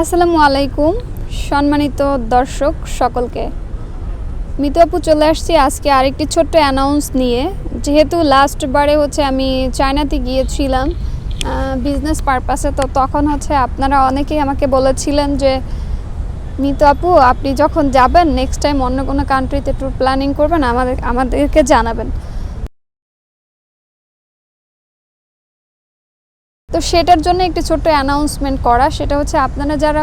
আসসালামু আলাইকুম সম্মানিত দর্শক সকলকে। মিতু আপু চলে আসছি আজকে আরেকটি ছোট্ট অ্যানাউন্স নিয়ে। যেহেতু লাস্টবারে আমি চায়নাতে গিয়েছিলাম বিজনেস পারপাসে, তো তখন আপনারা অনেকেই আমাকে বলেছিলেন যে মিতু আপু আপনি যখন যাবেন নেক্সট টাইম অন্য কোনো কান্ট্রিতে ট্যুর প্ল্যানিং করবেন আমাদেরকে জানাবেন। তো সেটার জন্য একটি ছোট্ট অ্যানাউন্সমেন্ট করা, সেটা আপনারা যারা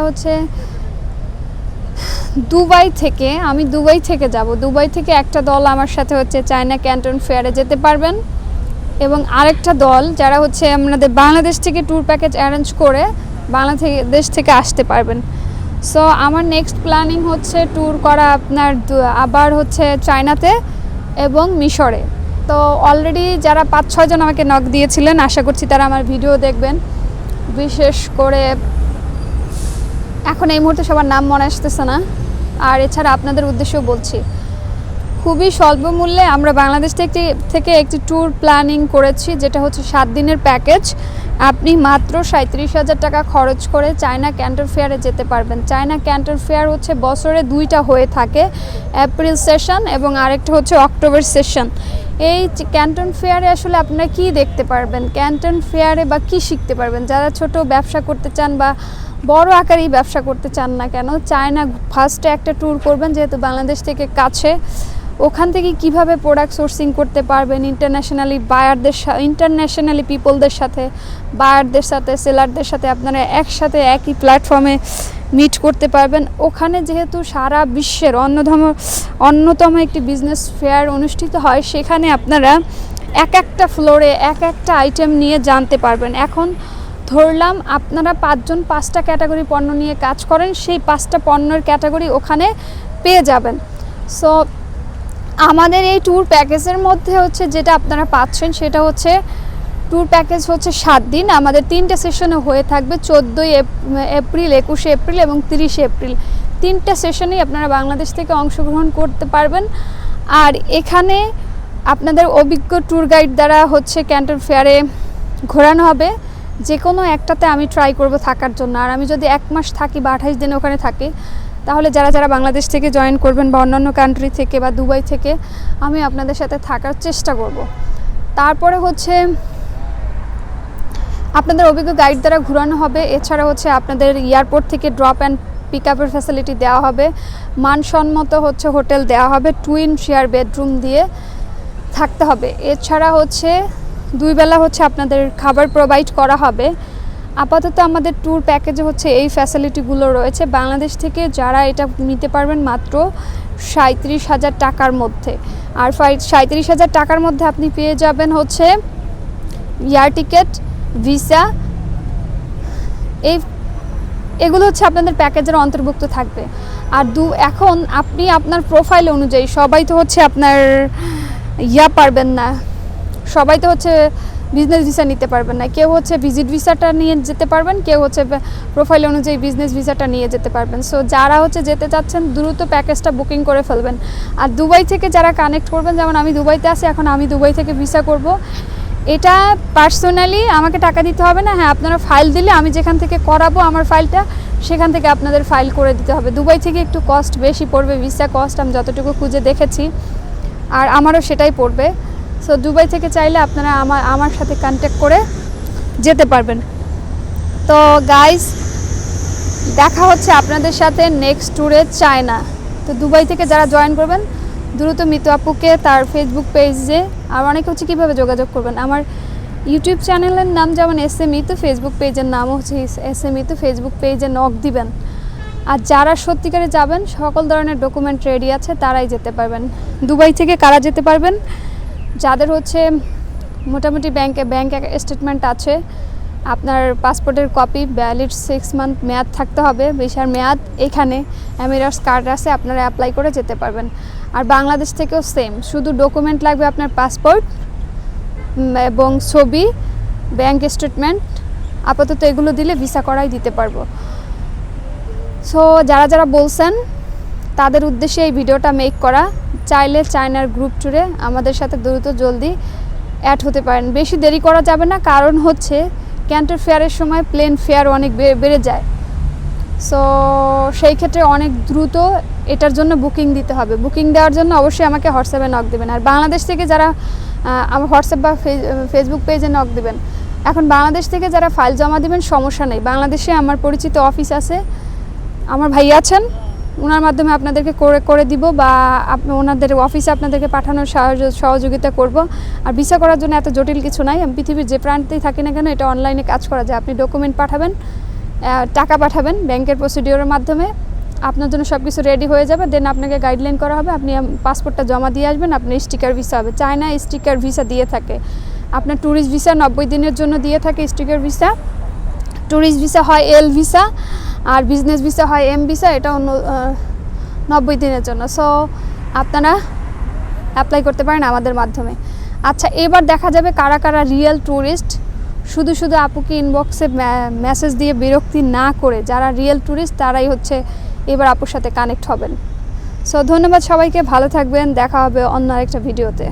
দুবাই থেকে, আমি দুবাই থেকে যাব, দুবাই থেকে একটা দল আমার সাথে চায়না ক্যান্টন ফেয়ারে যেতে পারবেন, এবং আরেকটা দল যারা আমাদের বাংলাদেশ থেকে ট্যুর প্যাকেজ অ্যারেঞ্জ করে বাংলাদেশ থেকে আসতে পারবেন। সো আমার নেক্সট প্ল্যানিং ট্যুর করা আপনার আবার চায়নাতে এবং মিশরে। তো অলরেডি যারা 5-6 জন আমাকে নক দিয়েছিলেন, আশা করছি তারা আমার ভিডিও দেখবেন। বিশেষ করে এখন এই মুহূর্তে সবার নাম মনে আসতেছে না, আর এছাড়া আপনাদের উদ্দেশ্যেও বলছি, খুবই স্বল্প মূল্যে আমরা বাংলাদেশ থেকে একটি ট্যুর প্ল্যানিং করেছি, যেটা 7 দিনের প্যাকেজ। আপনি মাত্র 37,000 টাকা খরচ করে চায়না ক্যান্টন ফেয়ারে যেতে পারবেন। চায়না ক্যান্টন ফেয়ার বছরে 2টা হয়ে থাকে, এপ্রিল সেশন এবং আরেকটা অক্টোবর সেশন। এই ক্যান্টন ফেয়ারে আসলে আপনারা কি দেখতে পারবেন, ক্যান্টন ফেয়ারে বা কি শিখতে পারবেন, যারা ছোট ব্যবসা করতে চান বা বড় আকারেই ব্যবসা করতে চান না কেন, চায়না ফার্স্টে একটা ট্যুর করবেন, যেহেতু বাংলাদেশ থেকে কাছে। ওখান থেকে কিভাবে প্রোডাক্ট সোর্সিং করতে পারবেন, ইন্টারন্যাশনালি পিপলদের সাথে, বায়ারদের সাথে, সেলারদের সাথে আপনারা একসাথে একই প্ল্যাটফর্মে মিট করতে পারবেন। ওখানে যেহেতু সারা বিশ্বের অন্যতম একটি বিজনেস ফেয়ার অনুষ্ঠিত হয়, সেখানে আপনারা এক একটা ফ্লোরে এক একটা আইটেম নিয়ে জানতে পারবেন। এখন ধরলাম আপনারা 5 জন 5টা ক্যাটাগরি পণ্য নিয়ে কাজ করেন, সেই 5টা পণ্যের ক্যাটাগরি ওখানে পেয়ে যাবেন। সো আমাদের এই ট্যুর প্যাকেজের মধ্যে যেটা আপনারা পাচ্ছেন সেটা ট্যুর প্যাকেজ 7 দিন। আমাদের 3টে সেশনে হয়ে থাকবে, 14 এপ্রিল, 21 এপ্রিল এবং 30 এপ্রিল। 3টা সেশনেই আপনারা বাংলাদেশ থেকে অংশগ্রহণ করতে পারবেন। আর এখানে আপনাদের অভিজ্ঞ ট্যুর গাইড দ্বারা ক্যান্টন ফেয়ারে ঘোরানো হবে। যে কোনো একটাতে আমি ট্রাই করব থাকার জন্য। আর আমি যদি 1 মাস থাকি বা 28 দিন ওখানে থাকি, তাহলে যারা বাংলাদেশ থেকে জয়েন করবেন বা অন্যান্য কান্ট্রি থেকে বা দুবাই থেকে, আমি আপনাদের সাথে থাকার চেষ্টা করব। তারপরে আপনাদের অভিজ্ঞ গাইড দ্বারা ঘোরানো হবে। এছাড়া আপনাদের এয়ারপোর্ট থেকে ড্রপ অ্যান্ড পিক আপের ফ্যাসিলিটি দেওয়া হবে, মানসম্মত হোটেল দেওয়া হবে, টুইন শেয়ার বেডরুম দিয়ে থাকতে হবে। এছাড়া 2 বেলা আপনাদের খাবার প্রোভাইড করা হবে। আপাতত আমাদের ট্যুর প্যাকেজে এই ফ্যাসিলিটিগুলো রয়েছে। বাংলাদেশ থেকে যারা এটা নিতে পারবেন মাত্র 37,000 টাকার মধ্যে। আর 37,000 টাকার মধ্যে আপনি পেয়ে যাবেন এয়ার টিকিট, ভিসা, এগুলো আপনাদের প্যাকেজের অন্তর্ভুক্ত থাকবে। আর এখন আপনি আপনার প্রোফাইল অনুযায়ী, সবাই তো আপনার পারবেন না, সবাই তো বিজনেস ভিসা নিতে পারবেন না। কেউ ভিজিট ভিসাটা নিয়ে যেতে পারবেন, কেউ প্রোফাইল অনুযায়ী বিজনেস ভিসাটা নিয়ে যেতে পারবেন। সো যারা যেতে চাচ্ছেন দ্রুত প্যাকেজটা বুকিং করে ফেলবেন। আর দুবাই থেকে যারা কানেক্ট করবেন, যেমন আমি দুবাইতে আছি, এখন আমি দুবাই থেকে ভিসা করব, এটা পার্সোনালি আমাকে টাকা দিতে হবে না। হ্যাঁ, আপনারা ফাইল দিলে আমি যেখান থেকে করাবো আমার ফাইলটা, সেখান থেকে আপনাদের ফাইল করে দিতে হবে। দুবাই থেকে একটু কস্ট বেশি পড়বে, ভিসা কস্ট আমি যতটুকু খুঁজে দেখেছি, আর আমারও সেটাই পড়বে। সো দুবাই থেকে চাইলে আপনারা আমার সাথে কন্ট্যাক্ট করে যেতে পারবেন। তো গাইস, দেখা আপনাদের সাথে নেক্সট ট্যুরে চায়না। তো দুবাই থেকে যারা জয়েন করবেন, দ্রুত মিতু আপুকে তার ফেসবুক পেজে, আর অনেকে কীভাবে যোগাযোগ করবেন, আমার ইউটিউব চ্যানেলের নাম যেমন SM মিতু, ফেসবুক পেজের নামও SM মিতু, ফেসবুক পেজে নক দিবেন। আর যারা সত্যিকারে যাবেন, সকল ধরনের ডকুমেন্ট রেডি আছে, তারাই যেতে পারবেন। দুবাই থেকে কারা যেতে পারবেন, যাদের মোটামুটি ব্যাংক স্টেটমেন্ট আছে, আপনার পাসপোর্টের কপি, ভ্যালিড 6 মান্থ মেয়াদ থাকতে হবে, ভিসার মেয়াদ, এখানে এমিরেটস কার্ড আছে, আপনারা অ্যাপ্লাই করে যেতে পারবেন। আর বাংলাদেশ থেকেও সেম, শুধু ডকুমেন্ট লাগবে আপনার পাসপোর্ট এবং ছবি, ব্যাংক স্টেটমেন্ট। আপাতত এগুলো দিলে ভিসা করাই দিতে পারবো। সো যারা বলছেন তাদের উদ্দেশ্যে এই ভিডিওটা মেক করা। চাইলে চায়নার গ্রুপ ট্যুরে আমাদের সাথে দ্রুত জলদি অ্যাড হতে পারেন। বেশি দেরি করা যাবে না, কারণ ক্যান্টন ফেয়ারের সময় প্লেন ফেয়ার অনেক বেড়ে যায়। সো সেই ক্ষেত্রে অনেক দ্রুত এটার জন্য বুকিং দিতে হবে। বুকিং দেওয়ার জন্য অবশ্যই আমাকে হোয়াটসঅ্যাপে নক দেবেন। আর বাংলাদেশ থেকে যারা আমার হোয়াটসঅ্যাপ বা ফেসবুক পেজে নক দেবেন। এখন বাংলাদেশ থেকে যারা ফাইল জমা দেবেন সমস্যা নেই, বাংলাদেশে আমার পরিচিত অফিস আছে, আমার ভাই আছেন, ওনার মাধ্যমে আপনাদেরকে করে দিব বা ওনাদের অফিসে আপনাদেরকে পাঠানোর সহযোগিতা করব। আর ভিসা করার জন্য এত জটিল কিছু নাই, আমি পৃথিবীর যে প্রান্তেই থাকি না কেন এটা অনলাইনে কাজ করা যায়। আপনি ডকুমেন্ট পাঠাবেন, টাকা পাঠাবেন ব্যাংকের প্রসিডিওরের মাধ্যমে, আপনার জন্য সব কিছু রেডি হয়ে যাবে। দেন আপনাকে গাইডলাইন করা হবে, আপনি পাসপোর্টটা জমা দিয়ে আসবেন, আপনার স্টিকার ভিসা হবে। চায়না স্টিকার ভিসা দিয়ে থাকে, আপনার ট্যুরিস্ট ভিসা 90 দিনের জন্য দিয়ে থাকে স্টিকার ভিসা। ট্যুরিস্ট ভিসা হয় এল ভিসা আর বিজনেস ভিসা হয় এম ভিসা, এটা 90 দিনের জন্য। সো আপনারা অ্যাপ্লাই করতে পারেন আমাদের মাধ্যমে। আচ্ছা, এবার দেখা যাবে কারা কারা রিয়েল ট্যুরিস্ট। শুধু শুধু আপুকে ইনবক্সে মেসেজ দিয়ে বিরক্তি না করে যারা রিয়েল ট্যুরিস্ট তারাই হচ্ছে এবার আপুর সাথে কানেক্ট হবেন। সো ধন্যবাদ সবাইকে, ভালো থাকবেন, দেখা হবে অন্য আরেকটা ভিডিওতে।